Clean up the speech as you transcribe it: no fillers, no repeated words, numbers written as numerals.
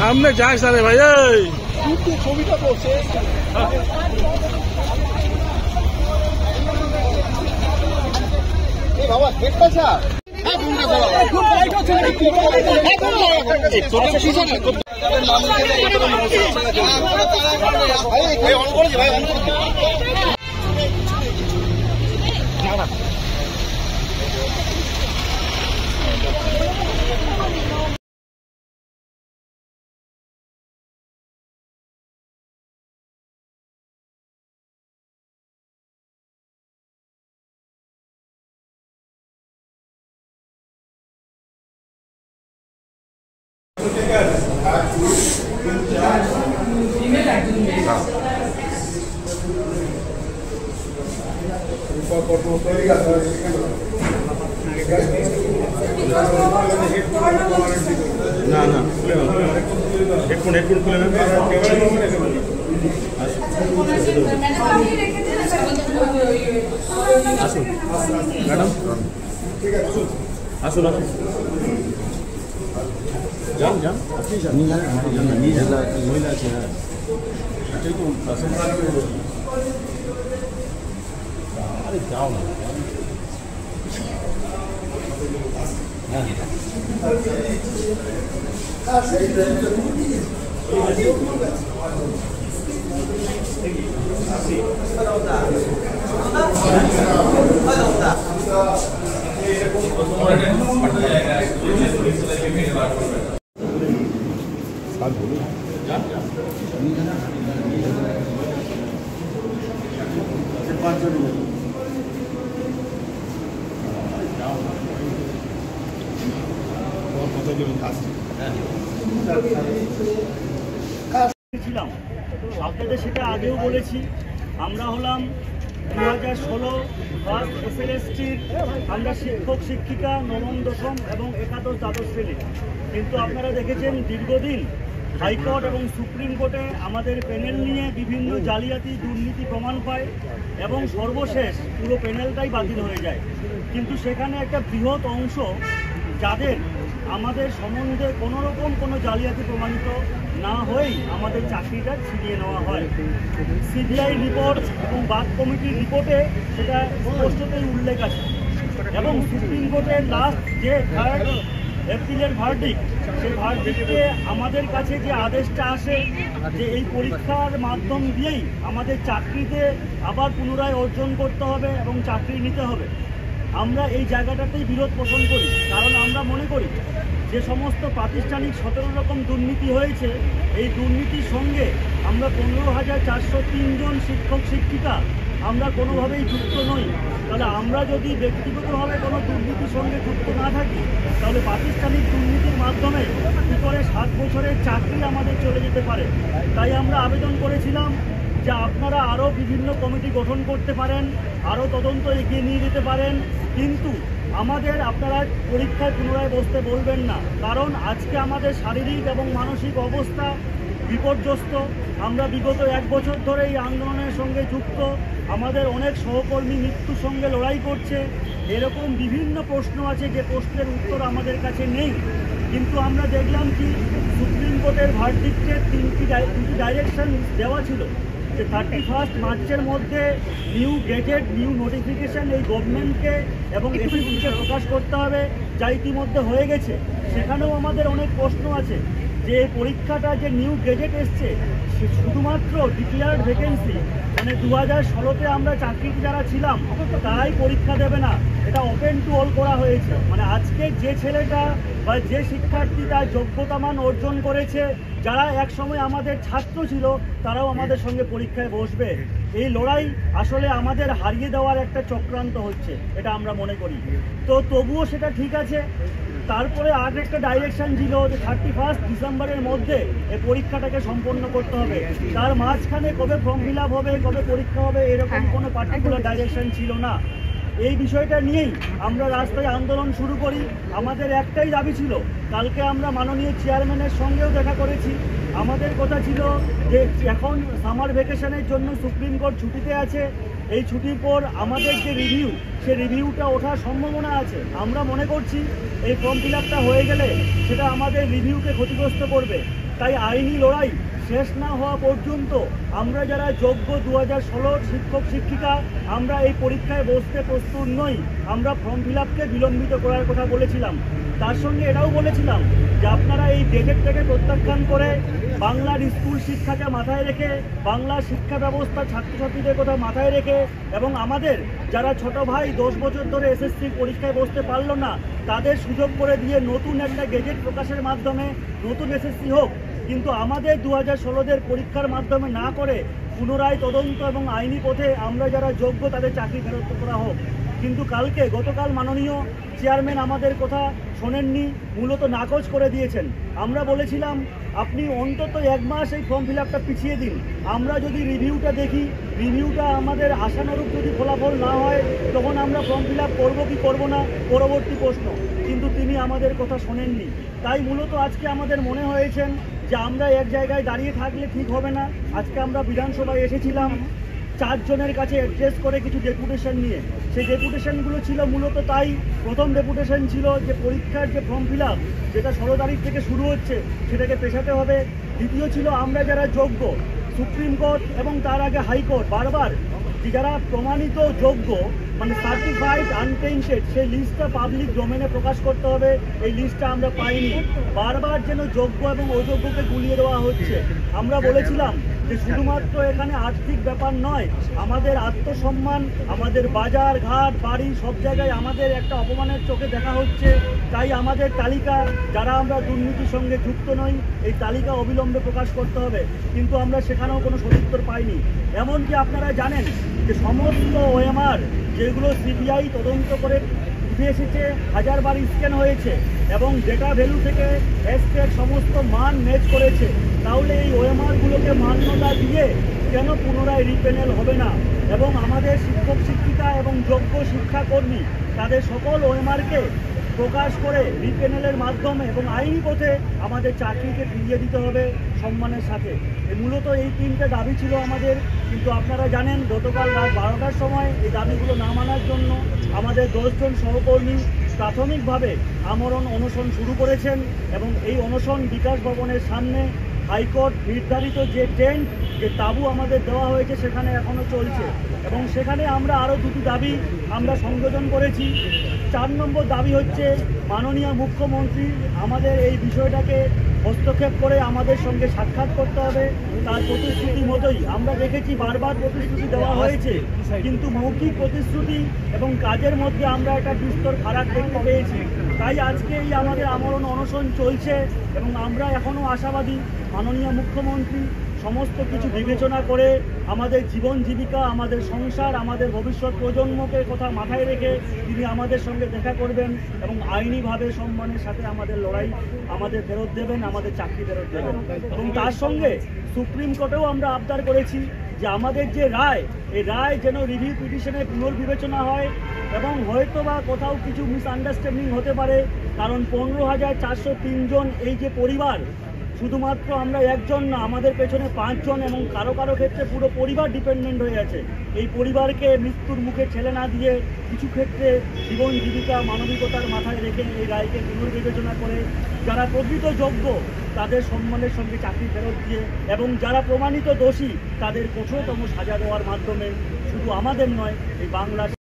সামনে যাস না রে ভাই, এই ছবিটা বসে বাবা দেখতে স্যার না না হেডফোন খুলে নেন। আসুন ম্যাডাম, আসুন আসুন, যান যান, আপনি যান, নিয়ে যান, মহিলা আছে। হ্যাঁ আরে যাও না। আপনাদের সেটা আগেও বলেছি, আমরা হলাম 2016 ফার্স্ট SLSTর আমরা শিক্ষক শিক্ষিকা নবম দশম এবং একাদশ দ্বাদশ শ্রেণী। কিন্তু আপনারা দেখেছেন দীর্ঘদিন হাইকোর্ট এবং সুপ্রিম কোর্টে আমাদের প্যানেল নিয়ে বিভিন্ন জালিয়াতি দুর্নীতি প্রমাণ পায় এবং সর্বশেষ পুরো প্যানেলটাই বাতিল হয়ে যায়। কিন্তু সেখানে একটা বৃহৎ অংশ যাদের আমাদের সম্বন্ধে কোনোরকম কোনো জালিয়াতি প্রমাণিত না হয়েই আমাদের চাকরিটা ছিনিয়ে নেওয়া হয়। CBI রিপোর্ট এবং বাদ কমিটির রিপোর্টে সেটা স্পষ্টতই উল্লেখ আছে এবং সুপ্রিম কোর্টের লাস্ট যে 3 এপ্রিলের ভার্ডিক্ট, সেই ভার্ডিক্টে আমাদের কাছে যে আদেশটা আসে যে এই পরীক্ষার মাধ্যম দিয়েই আমাদের চাকরিতে আবার পুনরায় অর্জন করতে হবে এবং চাকরি নিতে হবে, আমরা এই জায়গাটাতেই বিরোধ পোষণ করি। কারণ আমরা মনে করি যে সমস্ত প্রাতিষ্ঠানিক 17 রকম দুর্নীতি হয়েছে, এই দুর্নীতির সঙ্গে আমরা 15,403 জন শিক্ষক শিক্ষিকা আমরা কোনোভাবেই যুক্ত নই। তাহলে আমরা যদি ব্যক্তিগতভাবে কোনো দুর্নীতির সঙ্গে যুক্ত না থাকি, তাহলে প্রাতিষ্ঠানিক দুর্নীতির মাধ্যমে কী করে 7 বছরের চাকরি আমাদের চলে যেতে পারে। তাই আমরা আবেদন করেছিলাম যে আপনারা আরও বিভিন্ন কমিটি গঠন করতে পারেন, আরও তদন্ত এগিয়ে নিয়ে যেতে পারেন, কিন্তু আমাদের আপনারা পরীক্ষায় পুনরায় বসতে বলবেন না। কারণ আজকে আমাদের শারীরিক এবং মানসিক অবস্থা বিপর্যস্ত। আমরা বিগত 1 বছর ধরে এই আন্দোলনের সঙ্গে যুক্ত, আমাদের অনেক সহকর্মী মৃত্যুর সঙ্গে লড়াই করছে। এরকম বিভিন্ন প্রশ্ন আছে যে প্রশ্নের উত্তর আমাদের কাছে নেই। কিন্তু আমরা দেখলাম কি সুপ্রিম কোর্টের ভার্ডিক্টের 3টি ডাইরেকশন দেওয়া ছিল যে 31 মার্চের মধ্যে নিউ গেজেট নিউ নোটিফিকেশান এই গভর্নমেন্টকে এবং এসএসসিকে প্রকাশ করতে হবে, যা ইতিমধ্যে হয়ে গেছে। সেখানেও আমাদের অনেক প্রশ্ন আছে যে পরীক্ষাটা যে নিউ গেজেট এসছে শুধুমাত্র ডিক্লেয়ার্ড ভ্যাকেন্সি, মানে 2016-তে আমরা চাকরিতে যারা ছিলাম তারাই পরীক্ষা দেবে না, এটা ওপেন টু অল করা হয়েছে। মানে আজকে যে ছেলেটা বা যে শিক্ষার্থী তার যোগ্যতামান অর্জন করেছে, যারা একসময় আমাদের ছাত্র ছিল তারাও আমাদের সঙ্গে পরীক্ষায় বসবে। এই লড়াই আসলে আমাদের হারিয়ে দেওয়ার একটা চক্রান্ত হচ্ছে, এটা আমরা মনে করি। তো তবুও সেটা ঠিক আছে। তারপরে আর একটা ডাইরেকশন ছিল যে 31 ডিসেম্বরের মধ্যে এই পরীক্ষাটাকে সম্পন্ন করতে হবে। তার মাঝখানে কবে ফর্ম ফিল আপ হবে, কবে পরীক্ষা হবে, এরকম কোনো পার্টিকুলার ডাইরেকশন ছিল না। এই বিষয়টা নিয়েই আমরা রাস্তায় আন্দোলন শুরু করি। আমাদের একটাই দাবি ছিল, কালকে আমরা মাননীয় চেয়ারম্যানের সঙ্গেও দেখা করেছি। আমাদের কথা ছিল যে এখন সামার ভ্যাকেশনের জন্য সুপ্রিম কোর্ট ছুটিতে আছে, এই ছুটির পর আমাদের যে রিভিউ, সে রিভিউটা ওঠার সম্ভাবনা আছে। আমরা মনে করছি এই ফর্ম ফিল আপটা হয়ে গেলে সেটা আমাদের রিভিউকে ক্ষতিগ্রস্ত করবে। তাই আইনি লড়াই শেষ না হওয়া পর্যন্ত আমরা যারা যোগ্য 2016 শিক্ষক শিক্ষিকা আমরা এই পরীক্ষায় বসতে প্রস্তুত নই। আমরা ফর্ম ফিল আপকে বিলম্বিত করার কথা বলেছিলাম। তার সঙ্গে এটাও বলেছিলাম যে আপনারা এই গেজেটটাকে প্রত্যাখ্যান করে বাংলার স্কুল শিক্ষাকে মাথায় রেখে, বাংলা শিক্ষা ব্যবস্থা ছাত্রছাত্রীদের কথা মাথায় রেখে এবং আমাদের যারা ছোট ভাই 10 বছর ধরে এসএসসি পরীক্ষায় বসতে পারলো না তাদের সুযোগ করে দিয়ে নতুন একটা গেজেট প্রকাশের মাধ্যমে নতুন এসএসসি হোক। কিন্তু আমাদের 2016-দের পরীক্ষার মাধ্যমে না করে পুনরায় তদন্ত এবং আইনি পথে আমরা যারা যোগ্য তাদের চাকরি ফেরত করা হোক। কিন্তু গতকাল মাননীয় চেয়ারম্যান আমাদের কথা শোনেননি, মূলত নাকচ করে দিয়েছেন। আমরা বলেছিলাম আপনি অন্তত 1 মাস এই ফর্ম ফিল আপটা পিছিয়ে দিন, আমরা যদি রিভিউটা দেখি, রিভিউটা আমাদের আশানুরূপ যদি ফলাফল না হয় তখন আমরা ফর্ম ফিল আপ করবো কি করবো না পরবর্তী প্রশ্ন। কিন্তু তিনি আমাদের কথা শোনেননি। তাই মূলত আজকে আমাদের মনে হয়েছেন যে আমরা এক জায়গায় দাঁড়িয়ে থাকলে ঠিক হবে না। আজকে আমরা বিধানসভায় এসেছিলাম 4 জনের কাছে অ্যাড্রেস করে কিছু ডেপুটেশন নিয়ে। সেই ডেপুটেশনগুলো ছিল মূলত তাই, প্রথম ডেপুটেশন ছিল যে পরীক্ষার যে ফর্ম ফিল আপ যেটা 16 তারিখ থেকে শুরু হচ্ছে সেটাকে পেছাতে হবে। দ্বিতীয় ছিল আমরা যারা যোগ্য, সুপ্রিম কোর্ট এবং তার আগে হাইকোর্ট বারবার যারা প্রমাণিত যোগ্য মানে সার্টিফাইড আনটেইন্টেড সেই লিস্টটা পাবলিক ডোমেনে প্রকাশ করতে হবে। এই লিস্টটা আমরা পাইনি। বারবার যেন যোগ্য এবং অযোগ্যকে গুলিয়ে দেওয়া হচ্ছে। আমরা বলেছিলাম যে শুধুমাত্র এখানে আর্থিক ব্যাপার নয়, আমাদের আত্মসম্মান, আমাদের বাজার ঘাট বাড়ি সব জায়গায় আমাদের একটা অপমানের চোখে দেখা হচ্ছে। তাই আমাদের তালিকা যারা আমরা দুর্নীতির সঙ্গে যুক্ত নই এই তালিকা অবিলম্বে প্রকাশ করতে হবে। কিন্তু আমরা সেখানেও কোনো সদুত্তর পাইনি। এমনকি আপনারা জানেন যে সমস্ত ওএমআর যেগুলো সিবিআই তদন্ত করে উঠে এসেছে 1000 বার স্ক্যান হয়েছে এবং ডেটা ভ্যালু থেকে হ্যাশট্যাগ সমস্ত মান ম্যাচ করেছে, তাহলে এই ওএমআরগুলোকে মান্যতা দিয়ে কেন পুনরায় রিপ্যানেল হবে না? এবং আমাদের শিক্ষক শিক্ষিকা এবং যোগ্য শিক্ষাকর্মী তাদের সকল ওএমআরকে প্রকাশ করে রিপ্যানেলের মাধ্যমে এবং আইনি পথে আমাদের চাকরিকে ফিরিয়ে দিতে হবে সম্মানের সাথে। মূলত এই 3টে দাবি ছিল আমাদের। কিন্তু আপনারা জানেন গতকাল রাত 12টার সময় এই দাবিগুলো না মানার জন্য আমাদের 10 জন সহকর্মী প্রাথমিকভাবে আমরণ অনশন শুরু করেছেন এবং এই অনশন বিকাশ ভবনের সামনে হাইকোর্ট নির্ধারিত যে টেন্ট যে তাঁবু আমাদের দেওয়া হয়েছে সেখানে এখনও চলছে এবং সেখানে আমরা আরও 2টি দাবি আমরা সংযোজন করেছি। 4 নম্বর দাবি হচ্ছে মাননীয় মুখ্যমন্ত্রী আমাদের এই বিষয়টাকে হস্তক্ষেপ করে আমাদের সঙ্গে সাক্ষাৎ করতে হবে। তার প্রতিশ্রুতি মতোই আমরা দেখেছি বারবার প্রতিশ্রুতি দেওয়া হয়েছে, কিন্তু মৌখিক প্রতিশ্রুতি এবং কাজের মধ্যে আমরা একটা বিস্তর ফারাক দেখতে পেয়েছি। তাই আজকে এই আমাদের আমরণ অনশন চলছে এবং আমরা এখনও আশাবাদী মাননীয় মুখ্যমন্ত্রী সমস্ত কিছু বিবেচনা করে আমাদের জীবন জীবিকা, আমাদের সংসার, আমাদের ভবিষ্যৎ প্রজন্মকে কথা মাথায় রেখে তিনি আমাদের সঙ্গে দেখা করবেন এবং আইনিভাবে সম্মানের সাথে আমাদের লড়াই আমাদের ফেরত দেবেন, আমাদের চাকরি ফেরত দেবেন। এবং তার সঙ্গে সুপ্রিম কোর্টেও আমরা আবদার করেছি যে আমাদের যে রায় এই রায় যেন রিভিউ পিটিশনে পুনর্বিবেচনা হয় এবং হয়তো বা কোথাও কিছু মিসআন্ডারস্ট্যান্ডিং হতে পারে। কারণ 15,403 জন এই যে পরিবার, শুধুমাত্র আমরা একজন না, আমাদের পেছনে 5 জন এবং কারো কারো ক্ষেত্রে পুরো পরিবার ডিপেন্ডেন্ট হয়ে আছে। এই পরিবারকে মৃত্যুর মুখে ঠেলে না দিয়ে কিছু ক্ষেত্রে জীবন জীবিকা মানবিকতার মাথায় রেখে এই রায়কে পুনর্বিবেচনা করে যারা প্রকৃত যোগ্য তাদের সম্মানের সঙ্গে চাকরি ফেরত দিয়ে এবং যারা প্রমাণিত দোষী তাদের কঠোরতম সাজা দেওয়ার মাধ্যমে শুধু আমাদের নয় এই বাংলার